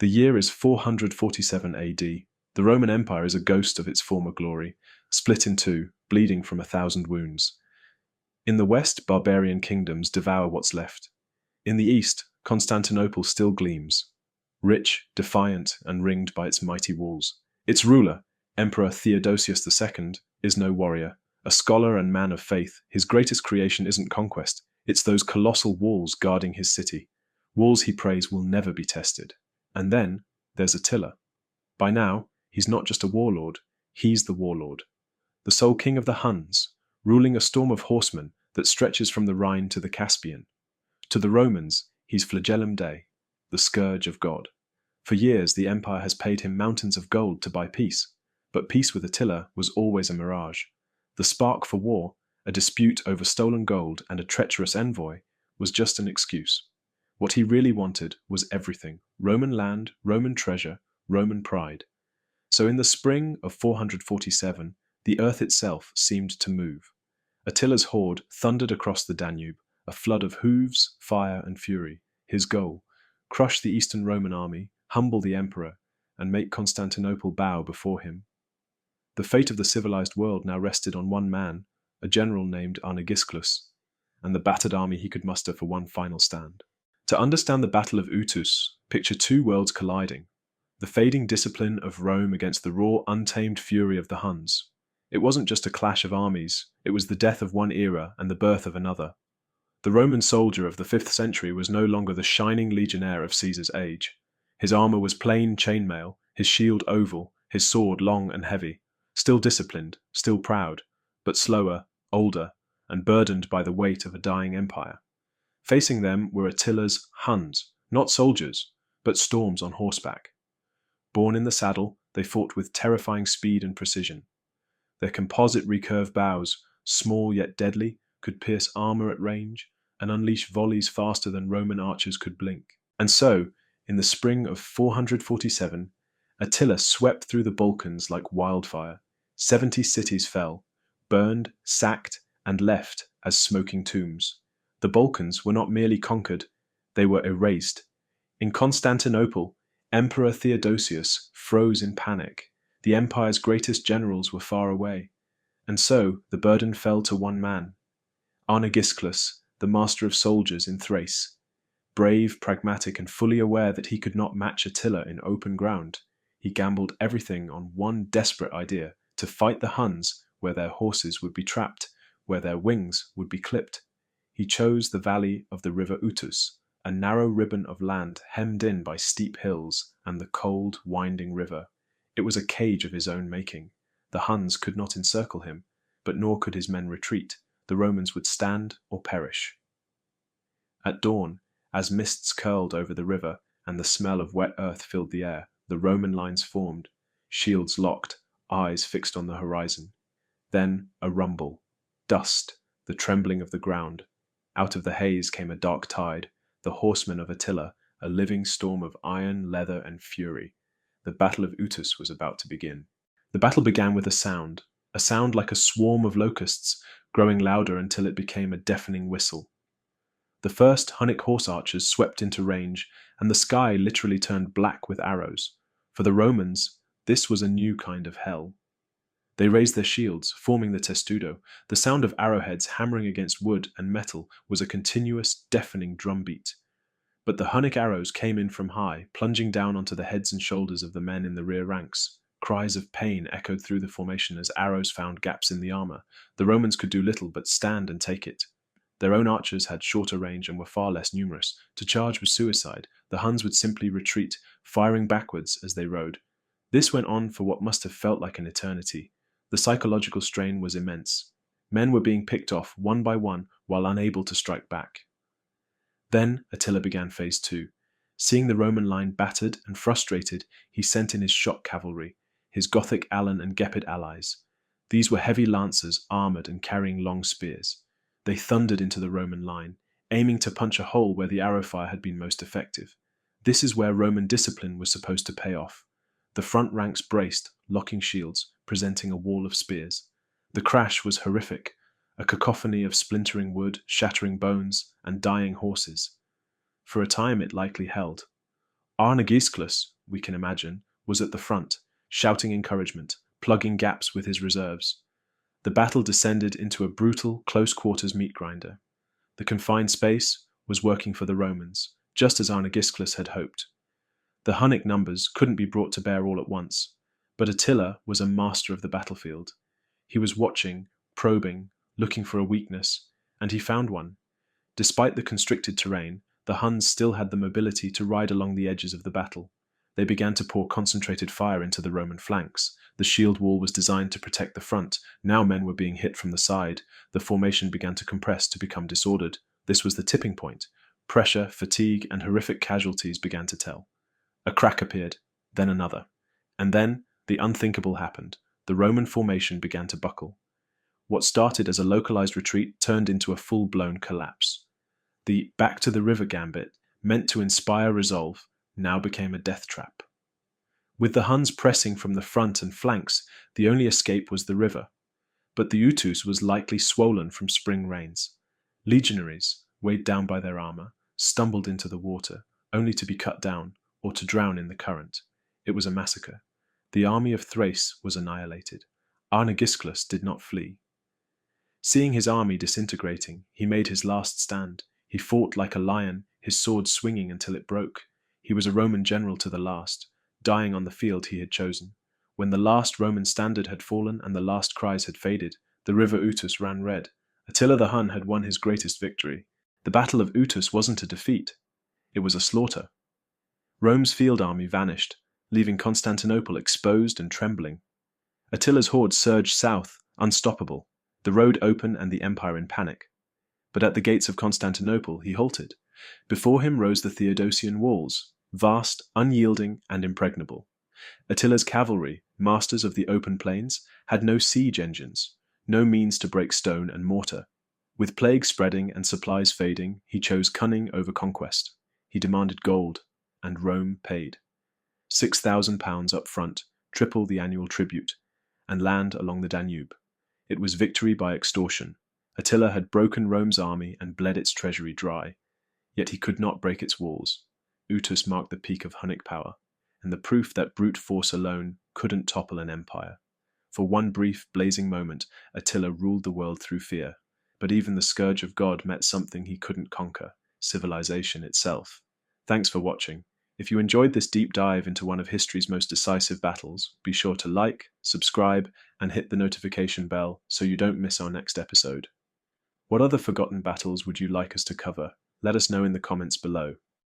The year is 447 AD. The Roman Empire is a ghost of its former glory, split in two, bleeding from 1,000 wounds. In the west, barbarian kingdoms devour what's left. In the east, Constantinople still gleams, rich, defiant, and ringed by its mighty walls. Its ruler, Emperor Theodosius II, is no warrior. A scholar and man of faith, his greatest creation isn't conquest, it's those colossal walls guarding his city. Walls he prays will never be tested. And then there's Attila. By now, he's not just a warlord, he's the warlord. The sole king of the Huns, ruling a storm of horsemen that stretches from the Rhine to the Caspian. To the Romans, he's Flagellum Dei, the Scourge of God. For years, the empire has paid him mountains of gold to buy peace, but peace with Attila was always a mirage. The spark for war, a dispute over stolen gold and a treacherous envoy, was just an excuse. What he really wanted was everything: Roman land, Roman treasure, Roman pride. So in the spring of 447, the earth itself seemed to move. Attila's horde thundered across the Danube, a flood of hooves, fire, and fury. His goal: crush the Eastern Roman army, humble the emperor, and make Constantinople bow before him. The fate of the civilized world now rested on one man, a general named Arnegisclus, and the battered army he could muster for one final stand. To understand the Battle of Utus, picture two worlds colliding: the fading discipline of Rome against the raw, untamed fury of the Huns. It wasn't just a clash of armies, it was the death of one era and the birth of another. The Roman soldier of the 5th century was no longer the shining legionnaire of Caesar's age. His armor was plain chainmail, his shield oval, his sword long and heavy. Still disciplined, still proud, but slower, older, and burdened by the weight of a dying empire. Facing them were Attila's Huns, not soldiers, but storms on horseback. Born in the saddle, they fought with terrifying speed and precision. Their composite recurve bows, small yet deadly, could pierce armor at range and unleash volleys faster than Roman archers could blink. And so, in the spring of 447, Attila swept through the Balkans like wildfire. 70 cities fell, burned, sacked, and left as smoking tombs. The Balkans were not merely conquered, they were erased. In Constantinople, Emperor Theodosius froze in panic. The empire's greatest generals were far away. And so the burden fell to one man: Arnegisclus, the master of soldiers in Thrace. Brave, pragmatic, and fully aware that he could not match Attila in open ground, he gambled everything on one desperate idea: to fight the Huns where their horses would be trapped, where their wings would be clipped. He chose the valley of the river Utus, a narrow ribbon of land hemmed in by steep hills and the cold, winding river. It was a cage of his own making. The Huns could not encircle him, but nor could his men retreat. The Romans would stand or perish. At dawn, as mists curled over the river and the smell of wet earth filled the air, the Roman lines formed, shields locked, eyes fixed on the horizon. Then a rumble, dust, the trembling of the ground. Out of the haze came a dark tide, the horsemen of Attila, a living storm of iron, leather, and fury. The Battle of Utus was about to begin. The battle began with a sound like a swarm of locusts, growing louder until it became a deafening whistle. The first Hunnic horse archers swept into range, and the sky literally turned black with arrows. For the Romans, this was a new kind of hell. They raised their shields, forming the testudo. The sound of arrowheads hammering against wood and metal was a continuous, deafening drumbeat. But the Hunnic arrows came in from high, plunging down onto the heads and shoulders of the men in the rear ranks. Cries of pain echoed through the formation as arrows found gaps in the armor. The Romans could do little but stand and take it. Their own archers had shorter range and were far less numerous. To charge was suicide. The Huns would simply retreat, firing backwards as they rode. This went on for what must have felt like an eternity. The psychological strain was immense. Men were being picked off one by one while unable to strike back. Then Attila began phase 2. Seeing the Roman line battered and frustrated, he sent in his shock cavalry, his Gothic Alan and Gepid allies. These were heavy lancers, armoured and carrying long spears. They thundered into the Roman line, aiming to punch a hole where the arrow fire had been most effective. This is where Roman discipline was supposed to pay off. The front ranks braced, locking shields, presenting a wall of spears. The crash was horrific, a cacophony of splintering wood, shattering bones, and dying horses. For a time it likely held. Arnegisclus, we can imagine, was at the front, shouting encouragement, plugging gaps with his reserves. The battle descended into a brutal, close-quarters meat grinder. The confined space was working for the Romans, just as Arnegisclus had hoped. The Hunnic numbers couldn't be brought to bear all at once, but Attila was a master of the battlefield. He was watching, probing, looking for a weakness, and he found one. Despite the constricted terrain, the Huns still had the mobility to ride along the edges of the battle. They began to pour concentrated fire into the Roman flanks. The shield wall was designed to protect the front. Now men were being hit from the side. The formation began to compress, to become disordered. This was the tipping point. Pressure, fatigue, and horrific casualties began to tell. A crack appeared, then another. And then the unthinkable happened. The Roman formation began to buckle. What started as a localized retreat turned into a full-blown collapse. The back to the river gambit, meant to inspire resolve, now became a death trap. With the Huns pressing from the front and flanks, the only escape was the river. But the Utus was likely swollen from spring rains. Legionaries, weighed down by their armor, stumbled into the water, only to be cut down, or to drown in the current. It was a massacre. The army of Thrace was annihilated. Arnegisclus did not flee. Seeing his army disintegrating, he made his last stand. He fought like a lion, his sword swinging until it broke. He was a Roman general to the last, dying on the field he had chosen. When the last Roman standard had fallen and the last cries had faded, the river Utus ran red. Attila the Hun had won his greatest victory. The Battle of Utus wasn't a defeat. It was a slaughter. Rome's field army vanished, leaving Constantinople exposed and trembling. Attila's hordes surged south, unstoppable, the road open and the empire in panic. But at the gates of Constantinople he halted. Before him rose the Theodosian walls, vast, unyielding, and impregnable. Attila's cavalry, masters of the open plains, had no siege engines, no means to break stone and mortar. With plague spreading and supplies fading, he chose cunning over conquest. He demanded gold, and Rome paid. £6,000 up front, triple the annual tribute, and land along the Danube. It was victory by extortion. Attila had broken Rome's army and bled its treasury dry. Yet he could not break its walls. Utus marked the peak of Hunnic power, and the proof that brute force alone couldn't topple an empire. For one brief, blazing moment, Attila ruled the world through fear. But even the Scourge of God met something he couldn't conquer, civilization itself. Thanks for watching. If you enjoyed this deep dive into one of history's most decisive battles, be sure to like, subscribe, and hit the notification bell so you don't miss our next episode. What other forgotten battles would you like us to cover? Let us know in the comments below.